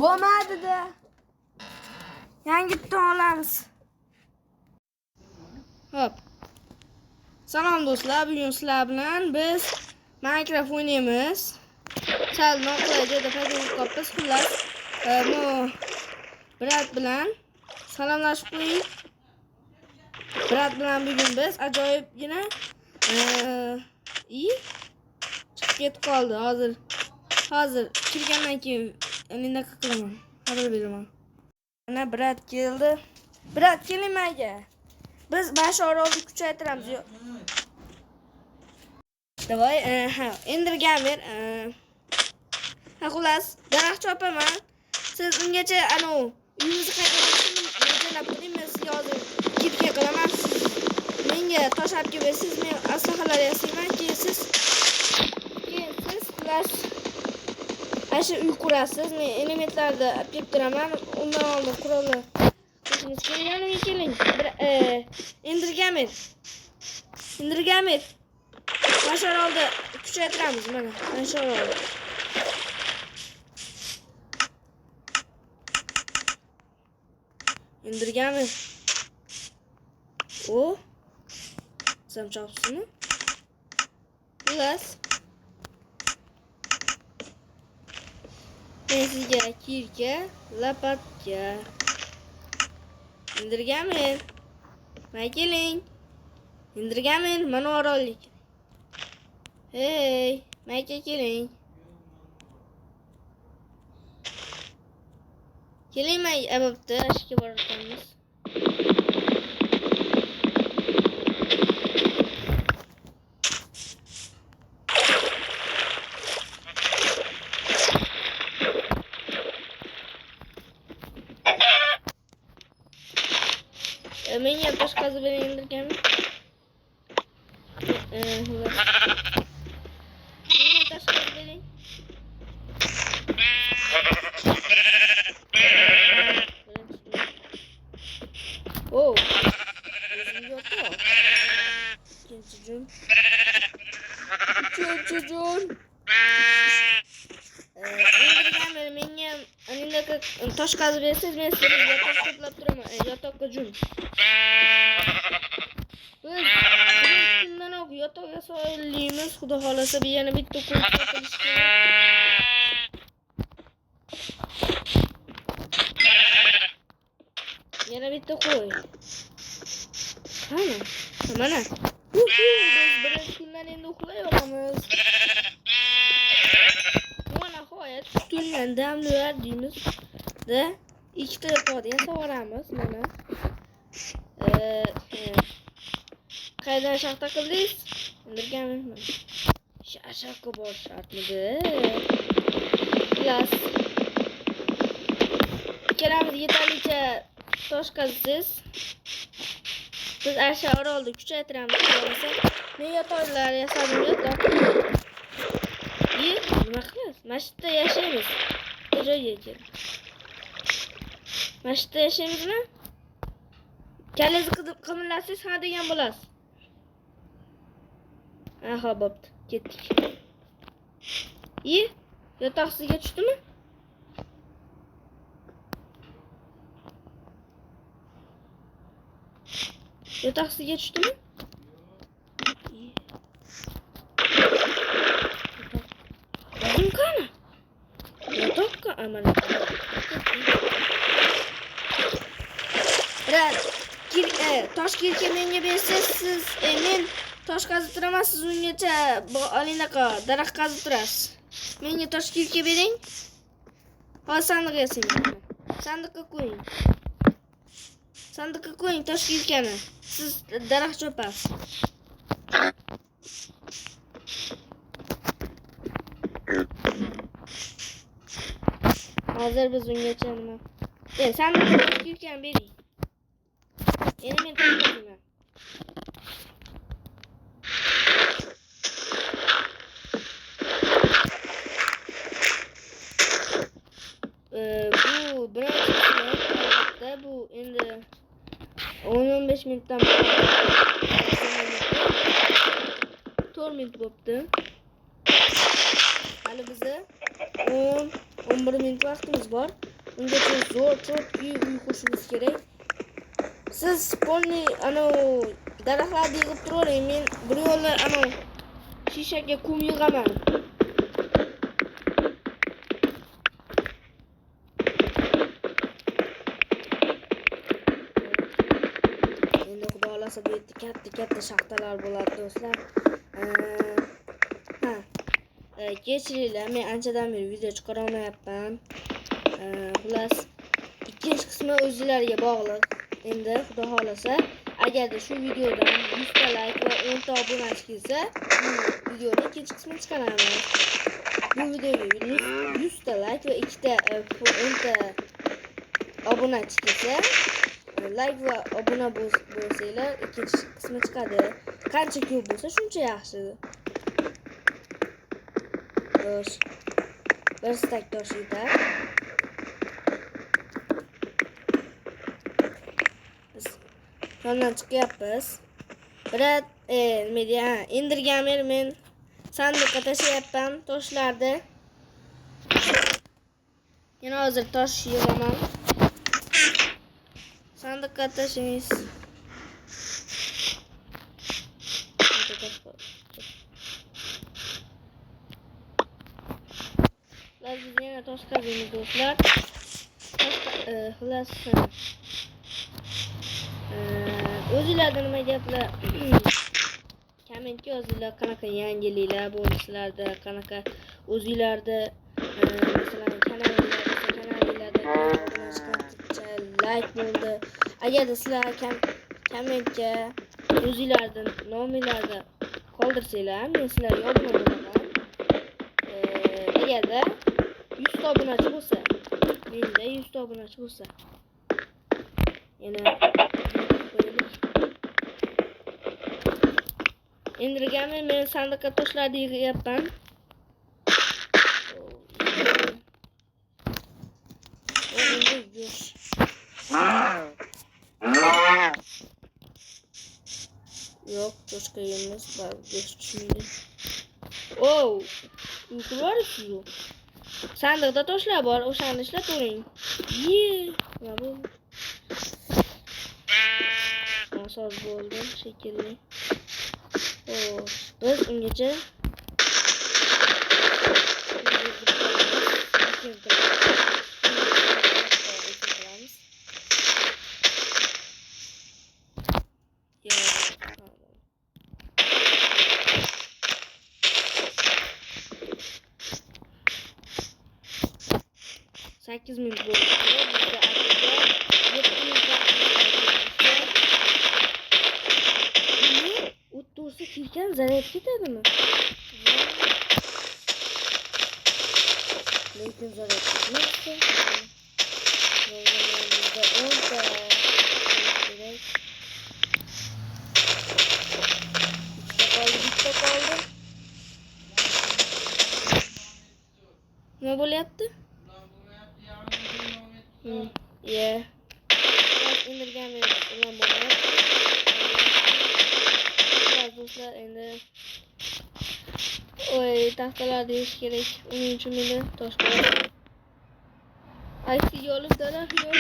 Bo'lmadi-da. Yangidan olamiz. Hop. Salom do'stlar, bugun sizlar bilan biz Minecraft o'ynaymiz. Sal noqulay joyda paydo bo'lib qolibmiz. Xullas, bu Brat bilan salomlashib qo'ying. Brat bilan bugun biz ajoyibgina chiqib ketib qoldi. Hozir kirgandan keyin endi qilaman. Xabar beraman. Mana Brat keldi. Brat keling menga. Biz bosh orolni kuchaytiramiz. Davay, endirgan ber. Xullas, daraxt chopaman. Siz ungacha uyingizni qaytarishni mo'ljallab turing, men sizga hozir kitga qilaman. Menga tosh olib kelasiz, men aslahalar yasayman, keyin siz xullas asha uy qurasiz. Men elementlarni olib kelib turaman. Undan oldin qurolni keling. Endirgamer. Boshar oldi kuchaytiramiz mana. Boshar oldi. Endirgamer. O. Sam chopsini. Xullas. Sizga kirka, lapatka. Endirgamer. Keling. Endirgamer, mana orollik. Hey, mayka keling. Keling, may ababda ashga boramiz. Menga tosh qazib endirgamer. Oh, menga tosh qazib bersangiz, men sizga tosh to'plab turaman. Yotoqqa jun. Biz bundan o'q yotoqqa soyilamiz. Xudo xolasa yana bitta qo'y topilish kerak. Yana bitta qo'y. Mana. Biz birinchi kundan endi uxlayapmiz. Mana nihoyat tutungan damlar deymiz. Da ikkita pod yasavoramiz mana. Qaydan shaxta qildingiz? Endirganmi? Shashaqqa bor shartmidi? Xullas. Ikkalamiz yetarlicha tosh qazisiz. Biz asha orolni kuchaytiramiz. Men yotoqlar yasadim yotoq. Nima qilamiz? Mashitda yashaymiz. Joyga kel. Mashitda yashaymizmi? Kalingizni qimirlatsangiz ha degan bo'lasiz. Aha, bo'pti. Ketdik. Yotoq sizga tushdimi? Yotoq sizga tushdimi? Qani? Yotoqqa amana. Tosh kirka menga bersiz, siz men tosh qazib turaman, siz ungacha olinaqa daraxt qazib turasiz. Menga tosh kirka bering. Hozir sandiq yasang. Sandiqqa qo'ying tosh kirkani. Siz daraxt chopasiz. Hozir biz ungacha nima? Sandiqqa tosh kirkani bering. Endi men to'plamayman. Bu birinchi albatta bu endi 10-15 minutdan 4 minut bo'libdi. Hali bizni 10 11 minut vaqtimiz bor. Ungacha zo'r cho'tki uyqushimiz kerak. Siz polni daraxtlarni yig'ib turavering. Men bir yo'la shishaga kum yig'aman. Endi xudo xolasa bu yerda katta shaxtalar bo'ladi do'stlar. Kechiringlar, men anchadan beri video chiqara olmayapman. Xullas, ikkinchi qismi o'zingizlarga bog'liq. Endi xudo xolasa, agarda shu videodan 100 ta like va 10 ta obunachi kelsa, bu videoning ikkinchi qismini chiqaramiz. Bu videoga 100 ta like va 2 ta 10 ta obunachi kelsa, like va obuna bo'lsanglar, ikkinchi qismi chiqadi. Qancha ko'p bo'lsa, shuncha yaxshi. Xo'sh. Bir stak tosh yetar. Biz yondan chiqyapmiz. Birat, indirgamer men sandiqqa tashlayapman toshlarni. Yana hozir tosh yig'aman. Sandiqqa tashlaymiz. Biz yana tosh qaziymiz do'stlar. Xullas, o'zingizlar nima gaplar? Kommentga yozinglar, qanaqa yangiliklar bo'lislarda, qanaqa o'zingizlarda masalan kanalingizda like bo'ldi. Agarda sizlar kommentga o'zingizlardan nominglarni qoldirsanglar, men sizlarga obuna bo'laman. Agarda 100 ta obunachi bo'lsa, menda 100 ta obunachi bo'lsa, yana indirganman, men sandiqqa toshlarni yig'yapman. Yo'q, toshqa emas, go'sht tushmaydi. Uyqu borisiz-ku. Sandiqda toshlar bor, o'shani ishlatavering. Nima bo'ldi? So'z bo'ldi shekilli. Biz ungacha Sekiz minut bo'ldi. O'ttirsa kirgan zaryad ketadimi? Lekin zaryad ketmasdi. Yolg'onimizda 10 ta kerak. Bitta qoldi. Nima bo'lyapti? Indirganman bilan bo'lyapti. Do'stlar, endi taxtalar deyish kerak. Uning uchun meni tosh kerak. Aysiga olib daraxt yo'q.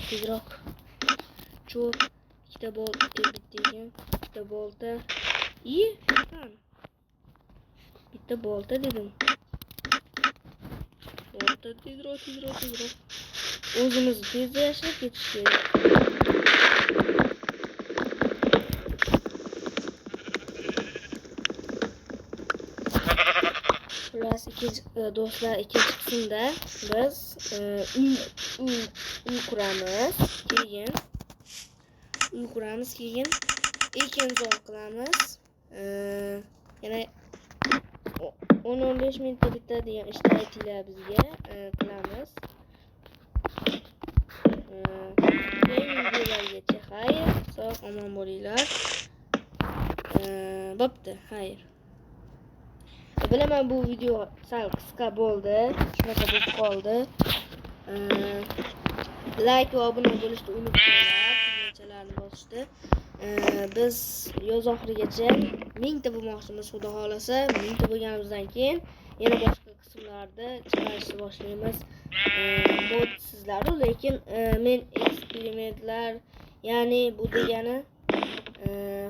Tezroq. Cho'p, ikkita bolta, bitta bolta. Bitta bolta dedim. Bolta tezroq. O'zimizni tezda yashab ketish kerak. Xullas, do'stlar, ikkinchi qismda biz uy quramiz, keyin ekinzor qilamiz. Yana 10-15 minutda bitadigan ishni aytinglar bizga, qilamiz. Videolargacha xayr, sog' omon bo'linglar. Bo'pti, xayr. Bilaman bu video sal qisqa bo'ldi, shunaqa bo'lib qoldi. Like va obuna bo'lishni unutmanglar, tugmachalarni bosishni. biz yoz oxirigacha 1000 ta bo'lmoqchimiz, xudo xolasa. 1000 ta bo'lganimizdan keyin yana boshqa qismlarda chiqarishni boshlaymiz. Bu sizlar, lekin men eksperimentlar, ya'ni bu degani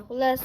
xullas